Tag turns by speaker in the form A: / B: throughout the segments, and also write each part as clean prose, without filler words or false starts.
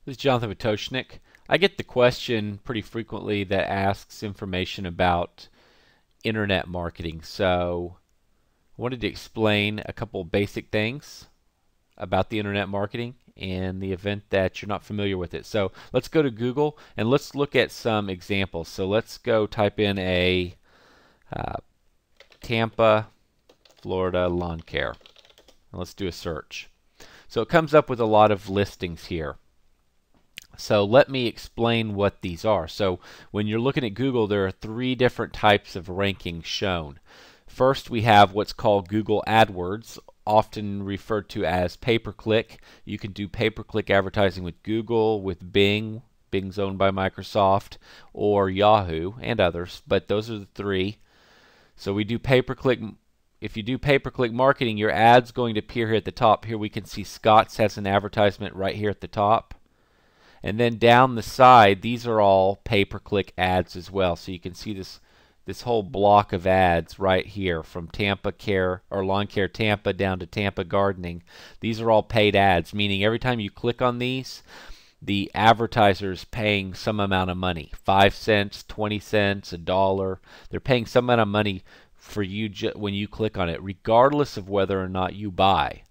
A: This is Jonathan Witoshnik. I get the question pretty frequently that asks information about internet marketing. So I wanted to explain a couple basic things about the internet marketing in the event that you're not familiar with it. So let's go to Google and let's look at some examples. So let's go type in a uh, Tampa, Florida lawn care. And let's do a search. So it comes up with a lot of listings here. So let me explain what these are. So when you're looking at Google, there are three different types of rankings shown. First, we have what's called Google AdWords, often referred to as pay-per-click. You can do pay-per-click advertising with Google, with Bing. Bing's owned by Microsoft, or Yahoo, and others, but those are the three. So we do pay-per-click. If you do pay-per-click marketing, your ad's going to appear here at the top. Here we can see Scott's has an advertisement right here at the top. And then down the side, these are all pay-per-click ads as well. So you can see this whole block of ads right here from Tampa Care or Lawn Care Tampa down to Tampa Gardening. These are all paid ads, meaning every time you click on these, the advertiser's paying some amount of money, 5 cents, 20 cents, a dollar. They're paying some amount of money for you when you click on it, regardless of whether or not you buy.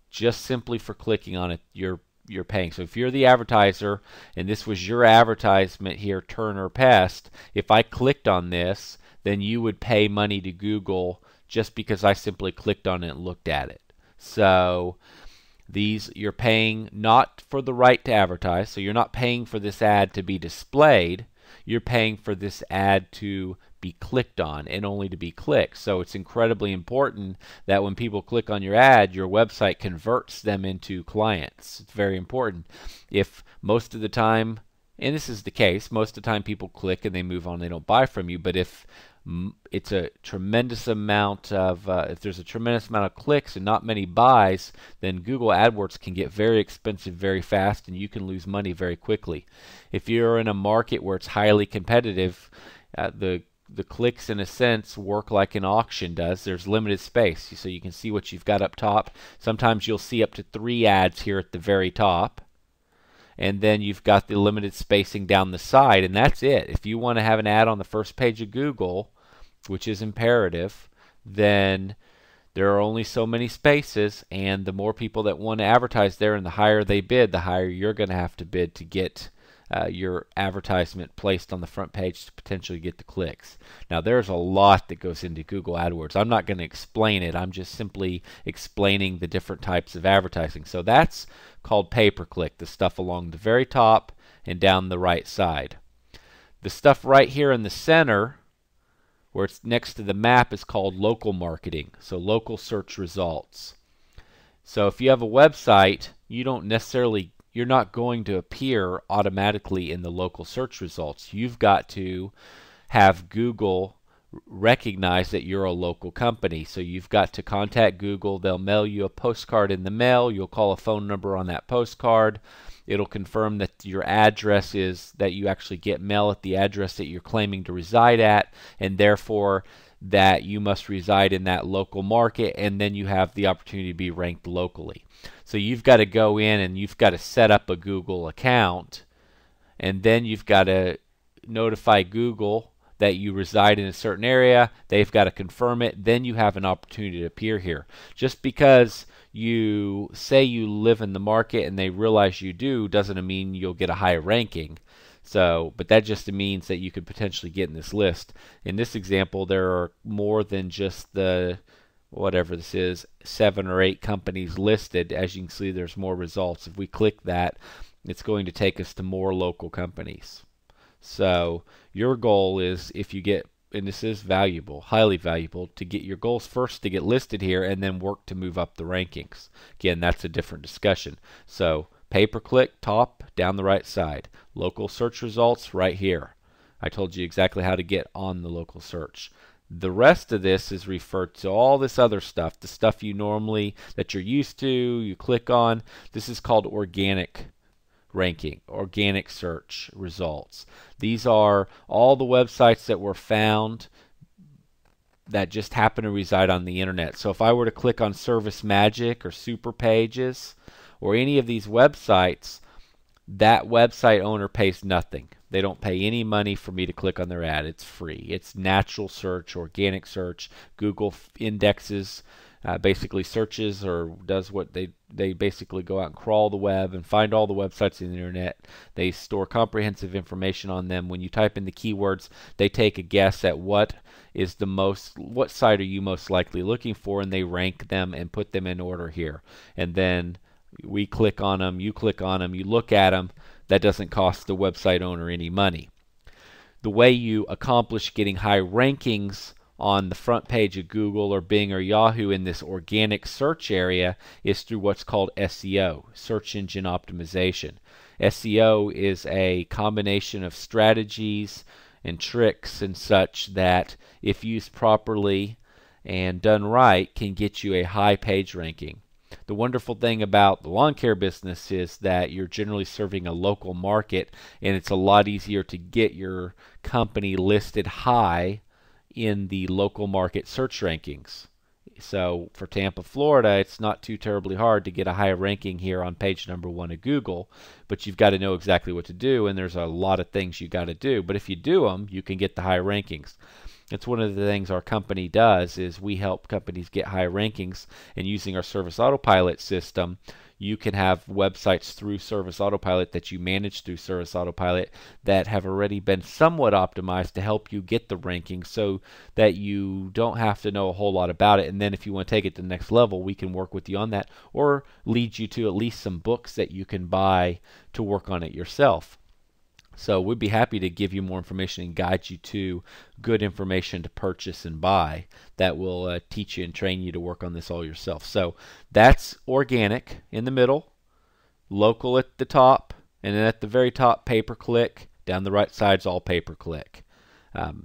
A: Just simply for clicking on it, you're paying. So if you're the advertiser and this was your advertisement here, Turner Pest, if I clicked on this, then you would pay money to Google just because I simply clicked on it and looked at it. So these, you're paying not for the right to advertise, so you're not paying for this ad to be displayed, you're paying for this ad to be clicked on and only to be clicked. So it's incredibly important that when people click on your ad, your website converts them into clients. It's very important. If most of the time, and this is the case, most of the time people click and they move on, they don't buy from you, but if it's a tremendous amount of if there's a tremendous amount of clicks and not many buys, then Google AdWords can get very expensive very fast and you can lose money very quickly. If you're in a market where it's highly competitive, the clicks in a sense work like an auction does. There's limited space, so you can see what you've got up top. Sometimes you'll see up to 3 ads here at the very top, and then you've got the limited spacing down the side, and that's it. If you want to have an ad on the first page of Google, which is imperative, then there are only so many spaces, and the more people that want to advertise there and the higher they bid, the higher you're going to have to bid to get your advertisement placed on the front page to potentially get the clicks. Now there's a lot that goes into Google AdWords. I'm not going to explain it. I'm just simply explaining the different types of advertising. So that's called pay-per-click, the stuff along the very top and down the right side. The stuff right here in the center where it's next to the map is called local marketing, so local search results. So if you have a website, you're not going to appear automatically in the local search results. You've got to have Google recognize that you're a local company. So you've got to contact Google. They'll mail you a postcard in the mail. You'll call a phone number on that postcard. It'll confirm that your address is that you actually get mail at the address that you're claiming to reside at, and therefore that you must reside in that local market, and then you have the opportunity to be ranked locally. So you've got to go in and you've got to set up a Google account, and then you've got to notify Google that you reside in a certain area. They've got to confirm it. Then you have an opportunity to appear here. Just because you say you live in the market and they realize you do doesn't mean you'll get a high ranking. So, but that just means that you could potentially get in this list. In this example, there are more than just the whatever this is, 7 or 8 companies listed. As you can see, there's more results. If we click that, it's going to take us to more local companies. So your goal is, if you get, and this is valuable, highly valuable, to get your goals first to get listed here and then work to move up the rankings. Again, that's a different discussion. So pay-per-click, top, down the right side. Local search results, right here. I told you exactly how to get on the local search. The rest of this is referred to all this other stuff, the stuff you normally, that you're used to, you click on. This is called organic ranking, organic search results. These are all the websites that were found that just happen to reside on the internet. So if I were to click on Service Magic or Super Pages or any of these websites, that website owner pays nothing. They don't pay any money for me to click on their ad. It's free. It's natural search, organic search. Google indexes, basically searches or does what they basically go out and crawl the web and find all the websites on the internet. They store comprehensive information on them. When you type in the keywords, they take a guess at what site are you most likely looking for, and they rank them and put them in order here. And then we click on them, you click on them, you look at them. That doesn't cost the website owner any money. The way you accomplish getting high rankings on the front page of Google or Bing or Yahoo in this organic search area is through what's called SEO, search engine optimization. SEO is a combination of strategies and tricks and such that, if used properly and done right, can get you a high page ranking. The wonderful thing about the lawn care business is that you're generally serving a local market, and it's a lot easier to get your company listed high in the local market search rankings. So for Tampa, Florida, it's not too terribly hard to get a high ranking here on page number 1 of Google, but you've got to know exactly what to do, and there's a lot of things you got to do. But if you do them, you can get the high rankings. It's one of the things our company does is we help companies get high rankings, and using our Service Autopilot system, you can have websites through Service Autopilot that you manage through Service Autopilot that have already been somewhat optimized to help you get the rankings so that you don't have to know a whole lot about it. And then if you want to take it to the next level, we can work with you on that or lead you to at least some books that you can buy to work on it yourself. So we'd be happy to give you more information and guide you to good information to purchase and buy that will teach you and train you to work on this all yourself. So that's organic in the middle, local at the top, and then at the very top, pay-per-click. Down the right side's all pay-per-click.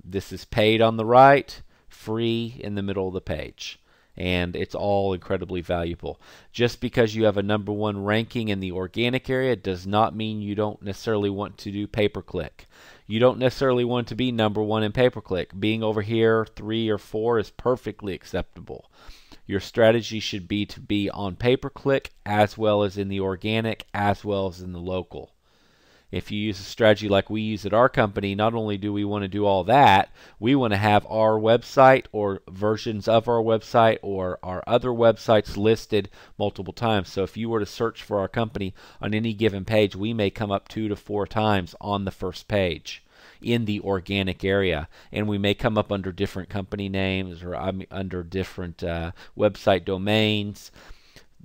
A: This is paid on the right, free in the middle of the page. And it's all incredibly valuable. Just because you have a number 1 ranking in the organic area does not mean you don't necessarily want to do pay-per-click. You don't necessarily want to be number 1 in pay-per-click. Being over here 3 or 4 is perfectly acceptable. Your strategy should be to be on pay-per-click as well as in the organic as well as in the local. If you use a strategy like we use at our company, not only do we want to do all that, we want to have our website or versions of our website or our other websites listed multiple times. So if you were to search for our company on any given page, we may come up 2 to 4 times on the first page in the organic area, and we may come up under different company names or under different website domains.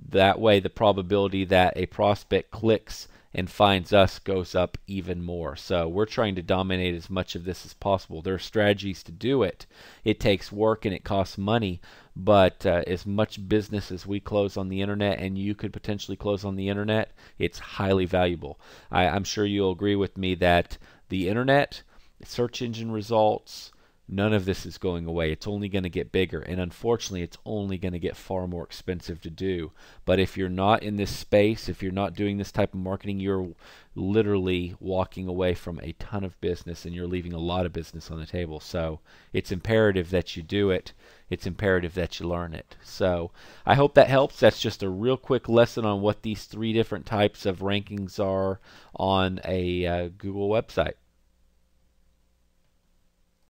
A: That way the probability that a prospect clicks and finds us goes up even more. So we're trying to dominate as much of this as possible. There are strategies to do it. It takes work and it costs money, but as much business as we close on the internet and you could potentially close on the internet, it's highly valuable. I'm sure you'll agree with me that the internet, search engine results, none of this is going away. It's only going to get bigger, and unfortunately it's only going to get far more expensive to do. But if you're not in this space, if you're not doing this type of marketing, you're literally walking away from a ton of business, and you're leaving a lot of business on the table. So it's imperative that you do it. It's imperative that you learn it. So I hope that helps. That's just a real quick lesson on what these 3 different types of rankings are on a Google website.